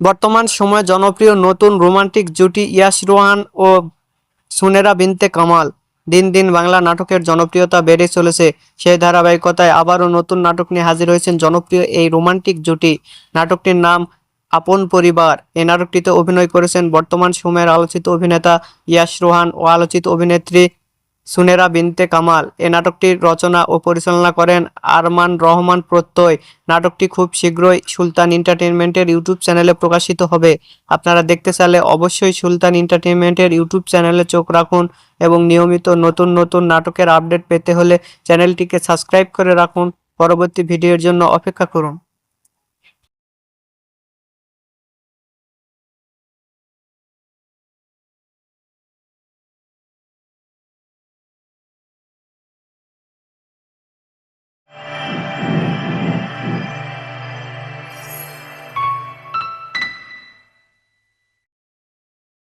বর্তমান সময়ে জনপ্রিয় নতুন রোমান্টিক জুটি ইয়াশ রোহান ও সুনেরা বিনতে কামাল। দিন দিন বাংলা নাটকের জনপ্রিয়তা বেড়ে চলেছে। সেই ধারাবাহিকতায় আবারও নতুন নাটক নিয়ে হাজির হয়েছেন জনপ্রিয় এই রোমান্টিক জুটি। নাটকটির নাম আপন পরিবার। এই নাটকটিতে অভিনয় করেছেন বর্তমান সময়ের আলোচিত অভিনেতা ইয়াশ রোহান ও আলোচিত অভিনেত্রী সুনেরা বিনতে কামাল। এ নাটকটির রচনা ও পরিচালনা করেন আরমান রহমান প্রত্যয়। নাটকটি খুব শীঘ্রই সুলতান এন্টারটেইনমেন্টের ইউটিউব চ্যানেলে প্রকাশিত হবে। আপনারা দেখতে চাইলে অবশ্যই সুলতান এন্টারটেইনমেন্টের ইউটিউব চ্যানেলে চোখ রাখুন এবং নিয়মিত নতুন নতুন নাটকের আপডেট পেতে হলে চ্যানেলটিকে সাবস্ক্রাইব করে রাখুন। পরবর্তী ভিডিওর জন্য অপেক্ষা করুন।